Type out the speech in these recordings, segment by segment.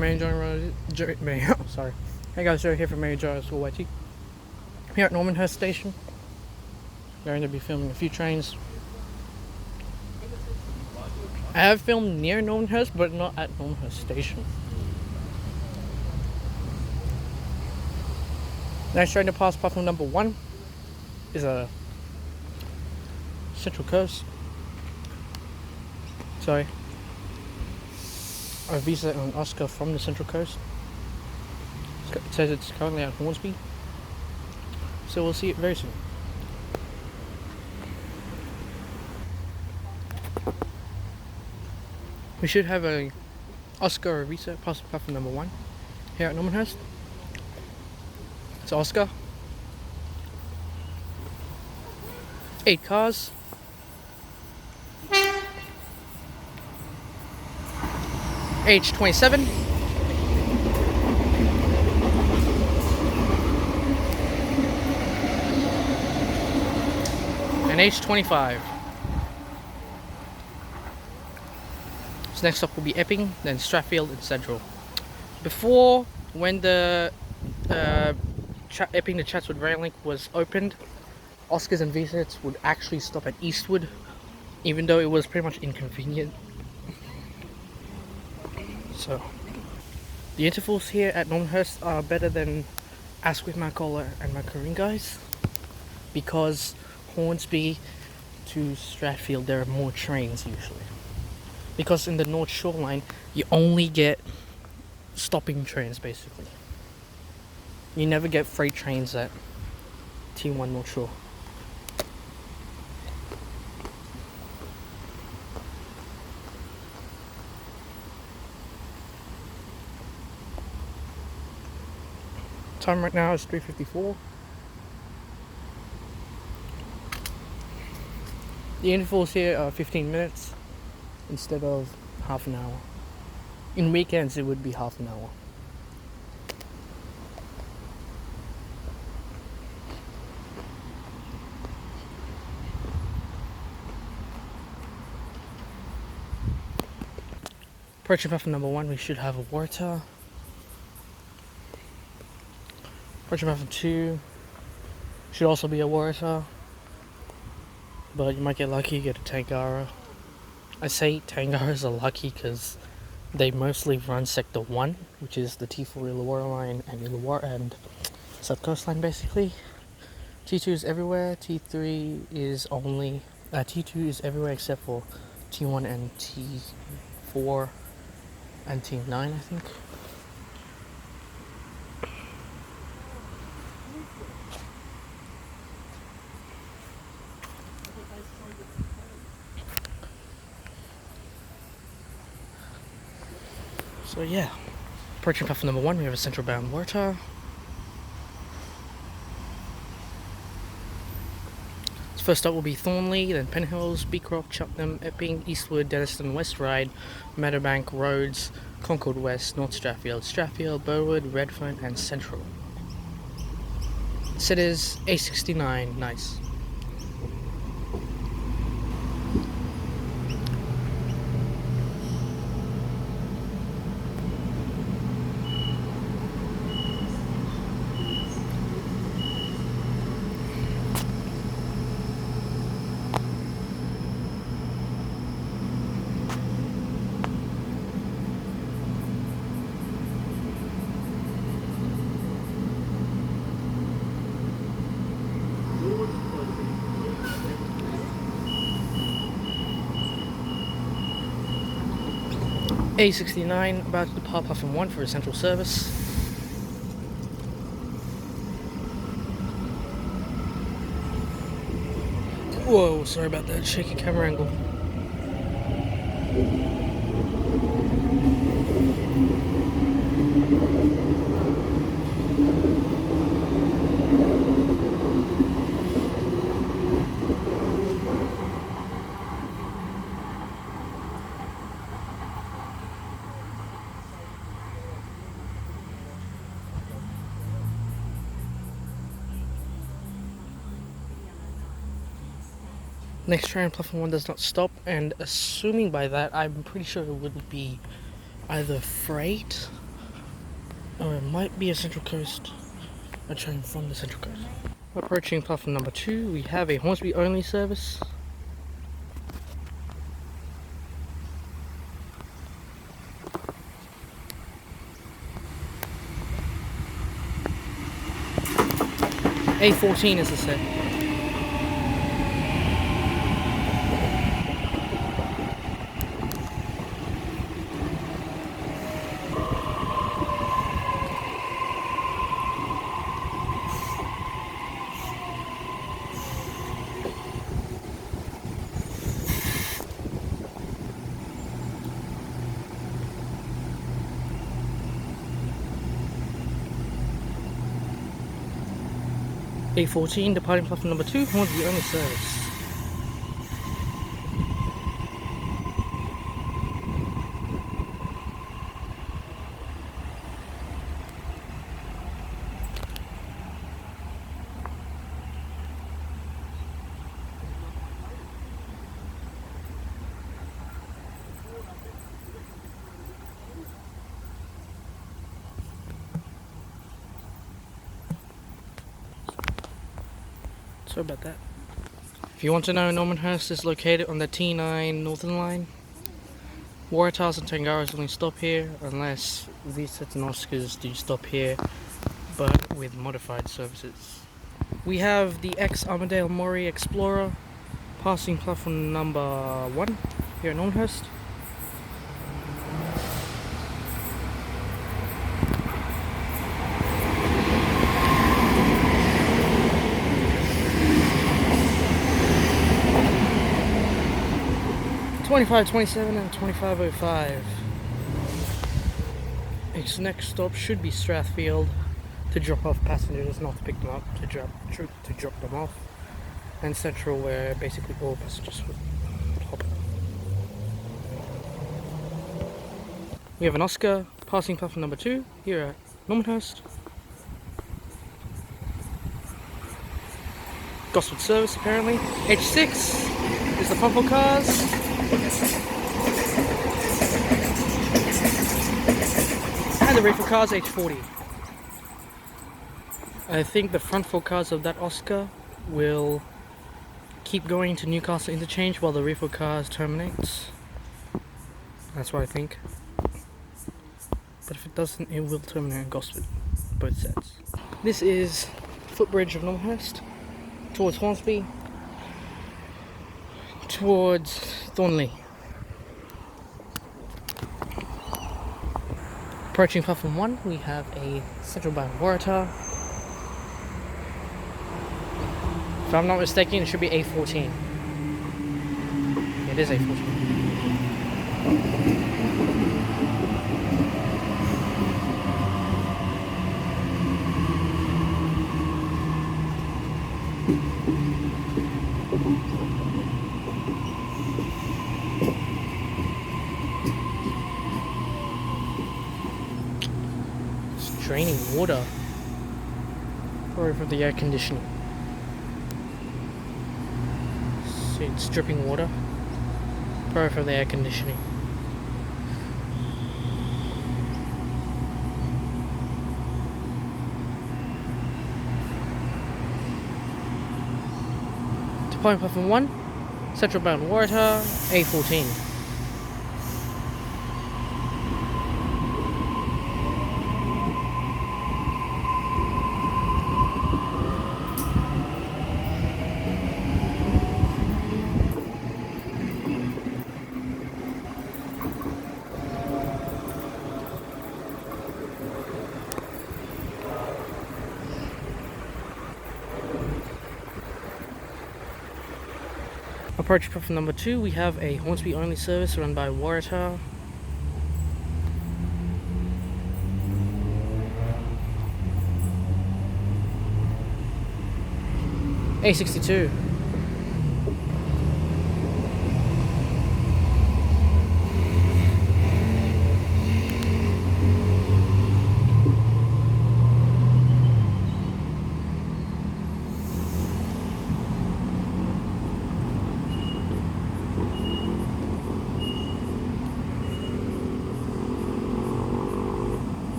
Main John. Sorry. Hey guys, Joe here from Main John School YT. Here at Normanhurst Station. Going to be filming a few trains. I have filmed near Normanhurst, but not at Normanhurst Station. Next train to pass platform number 1 is a Central Coast. Sorry. A visa and Oscar from the Central Coast. It says it's currently at Hornsby. So we'll see it very soon. We should have a Oscar or visa past platform number 1 here at Normanhurst. It's Oscar. 8 cars. Age 27. And age 25. So next up will be Epping, then Strathfield and Central. Before, when the Epping to Chatswood rail link was opened, Oscars and Visits would actually stop at Eastwood, even though it was pretty much inconvenient. So, the intervals here at Normanhurst are better than Asquith, Macola and Macquarie guys, because Hornsby to Strathfield there are more trains usually. Because in the North Shore line you only get stopping trains basically. You never get freight trains at T1 North Shore. Time right now is 3:54. The intervals here are 15 minutes instead of half an hour. In weekends it would be half an hour. Approaching platform number 1, we should have a Waratah. Approaching platform 2 should also be a Waratah, but you might get lucky, get a Tangara. I say Tangaras are lucky because they mostly run sector 1, which is the T4 Illawarra line and Illawarra and South Coast line basically. T2 is everywhere. T3 is only T2 is everywhere except for T1 and T4 and T9, I think. So yeah, approaching platform number 1, we have a central bound Waratah. First up will be Thornley, then Penhills, Beecroft, Cheltenham, Epping, Eastwood, Denniston, West Ryde, Meadowbank, Rhodes, Concord West, North Strathfield, Strathfield, Burwood, Redfern and Central. Set is A69, nice. A69 about to depart platform 1 for essential service. Whoa, sorry about that shaky camera angle. Next train, platform 1 does not stop, and assuming by that, I'm pretty sure it would be either freight Or it might be a Central Coast. A train from the Central Coast. Approaching platform number 2, we have a Hornsby only service. A14 is the set. A14 departing platform number 2, Hornsby only service. Sorry about that. If you want to know, Normanhurst is located on the T9 Northern Line. Waratahs and Tangaras only stop here, unless these sets and Oscars do stop here, but with modified services. We have the ex-Armadale Mori Explorer passing platform number 1 here at Normanhurst. $25.27 and $25.05. Its next stop should be Strathfield to drop off passengers, not to pick them up, to drop them off, and Central, where basically all passengers would hop. We have an Oscar passing platform number 2 here at Normanhurst. Gosford service apparently. H6 is the Pumple cars. And the reefer cars H40. I think the front 4 cars of that Oscar will keep going to Newcastle Interchange while the reefer cars terminates. That's what I think. But if it doesn't, it will terminate in Gosford, both sets. This is footbridge of Normanhurst towards Hornsby, towards Thornley. Approaching platform 1, we have a Central bound Waratah. If I'm not mistaken, it should be A14. It is A14. Draining water, probably from the air conditioning. See, it's dripping water, probably from the air conditioning. Departing platform 1, Central bound Waratah, A14. Approach platform number 2, we have a Hornsby only service run by Waratah. A62.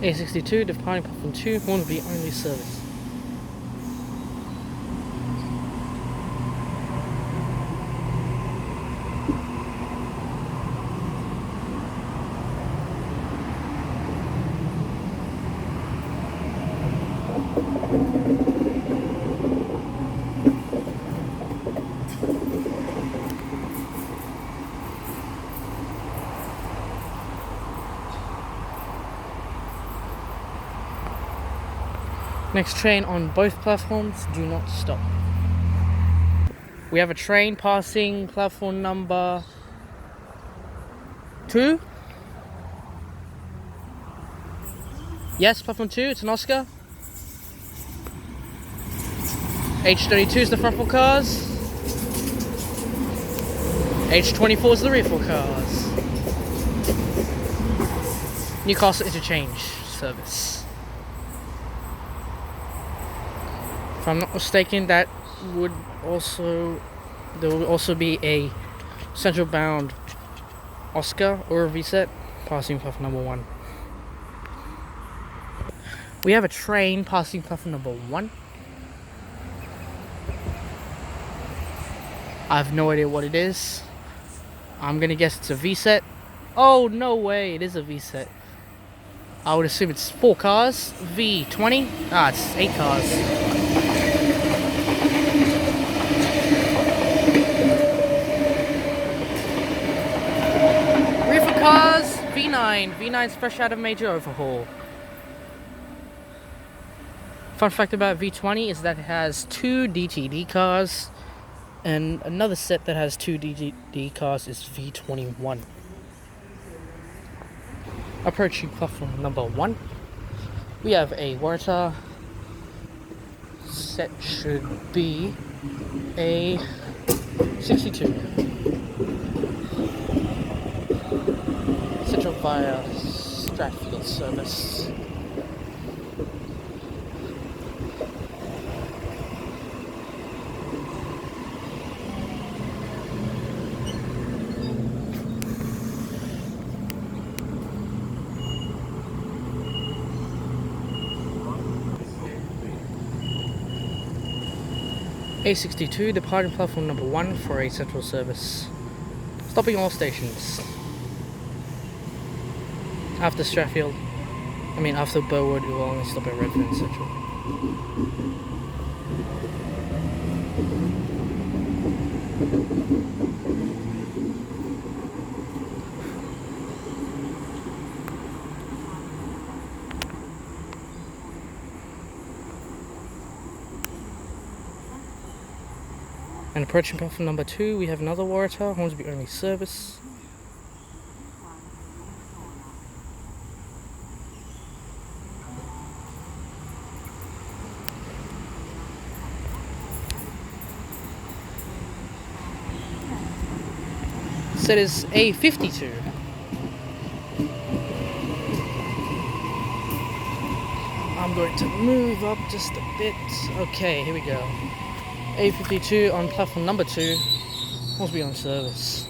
A62 departing platform 2, Hornsby only service. Next train on both platforms, do not stop. We have a train passing platform number 2. Yes, platform 2, it's an Oscar. H32 is the front four cars. H24 is the rear four cars. Newcastle interchange service. If I'm not mistaken, there would also be a central bound Oscar or a VSET passing platform number 1. We have a train passing platform number 1. I have no idea what it is. I'm gonna guess it's a VSET. Oh, no way, it is a VSET. I would assume it's 4 cars. V20. Ah, it's 8 cars. Cars, V9. V9's fresh out of major overhaul. Fun fact about V20 is that it has 2 DTD cars, and another set that has 2 DTD cars is V21. Approaching platform number 1, we have a Waratah. Set should be a 62. Central via Stratfield service. A62 departing platform number 1 for a central service. Stopping all stations. After after Burwood, it will only stop at Redfern Central. And approaching platform number 2, we have another Waratah, Hornsby only service. Set is A52. I'm going to move up just a bit. Okay, here we go. A52 on platform number 2. Must be on service.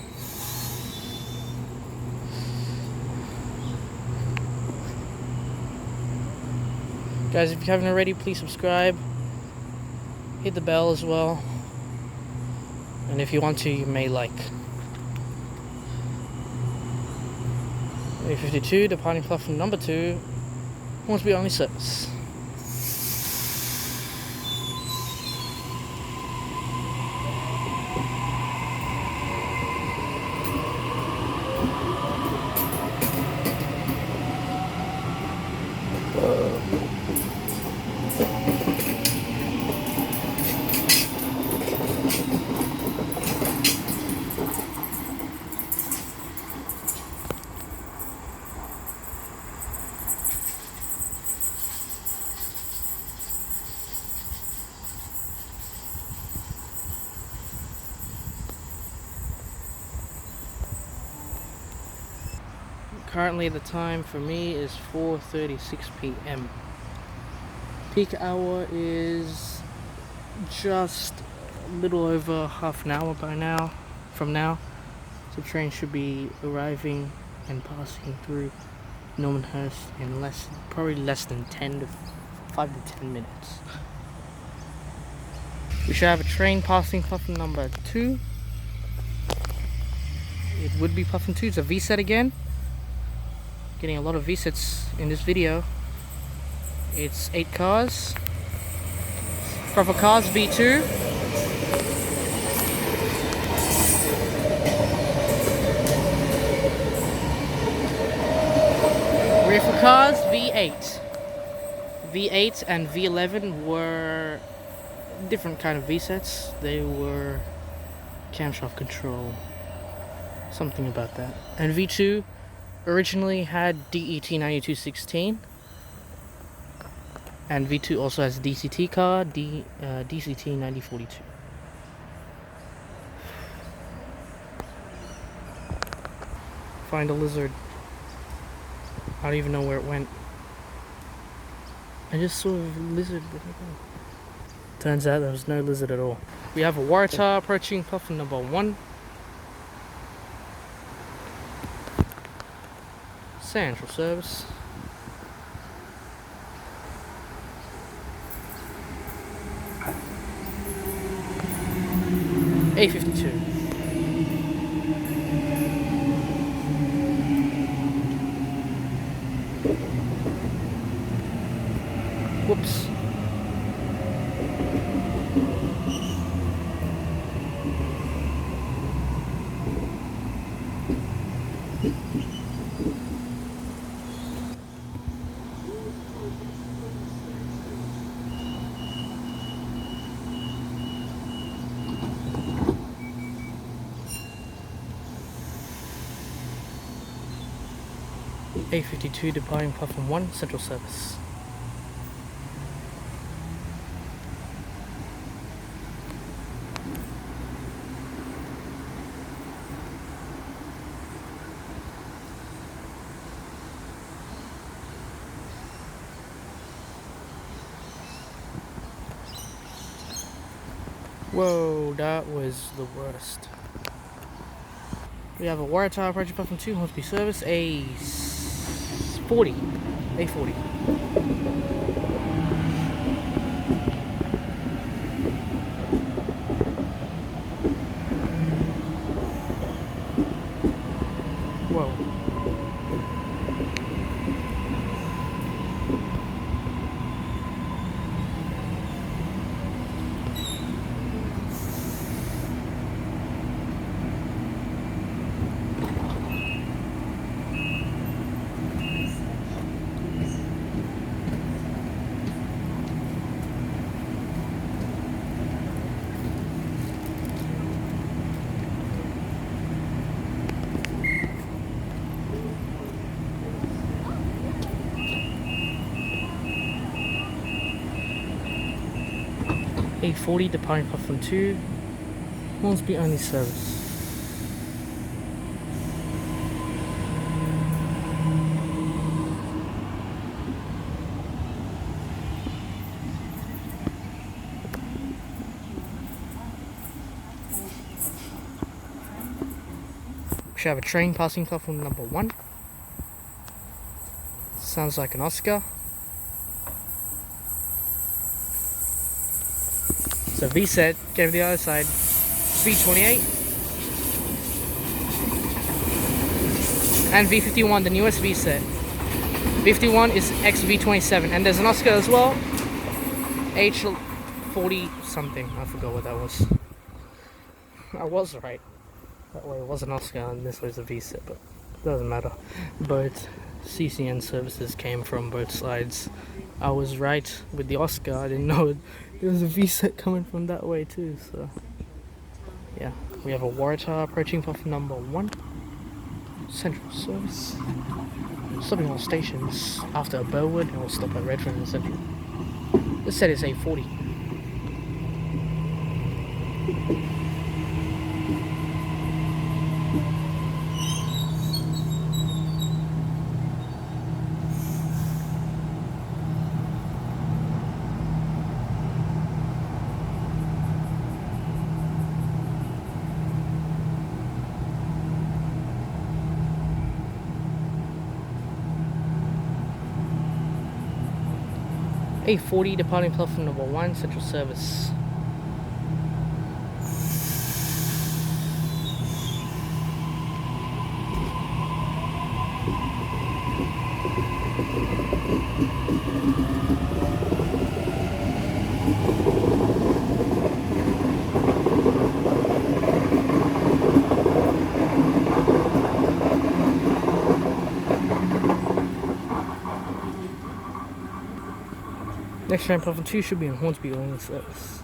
Guys, if you haven't already, please subscribe. Hit the bell as well. And if you want to, you may like. A52 departing platform number 2. Must be only service. Currently the time for me is 4:36 p.m. Peak hour is just a little over half an hour from now. So the train should be arriving and passing through Normanhurst in probably less than 5 to 10 minutes. We should have a train passing platform number 2. It would be platform 2. It's a V-set again. Getting a lot of V-sets in this video. It's 8 cars. Proper cars, V2. Rear for cars, V8. V8 and V11 were different kind of V-sets. They were camshaft control. Something about that. And V2 originally had DET 9216. And V2 also has DCT car, DCT 9042. Find a lizard. I don't even know where it went. I just saw a lizard. Turns out there was no lizard at all. We have a Waratah approaching platform number 1. Central service. A52. Whoops. A52 departing platform 1, central service. Whoa, that was the worst. We have a Waratah approaching platform 2, wants to be service, A40. A40. Whoa. A40 departing platform 2, Hornsby only service. We should have a train passing platform number 1. Sounds like an Oscar. So V-set, go to the other side, V28 and V51, the newest V-set. V51 is XV27 and there's an Oscar as well, H40 something, I forgot what that was. I was right, that way it was an Oscar and this was a V-set, but it doesn't matter. Both CCN services came from both sides. I was right with the Oscar, I didn't know there was a V-set coming from that way too, so yeah. We have a Waratah approaching platform number 1, central service. Stopping all stations after Burwood and we'll stop at Redfern and Central. This set is A40. 8:40 departing platform number 1, Central Service. Next train, platform 2 should be in Hornsby only service.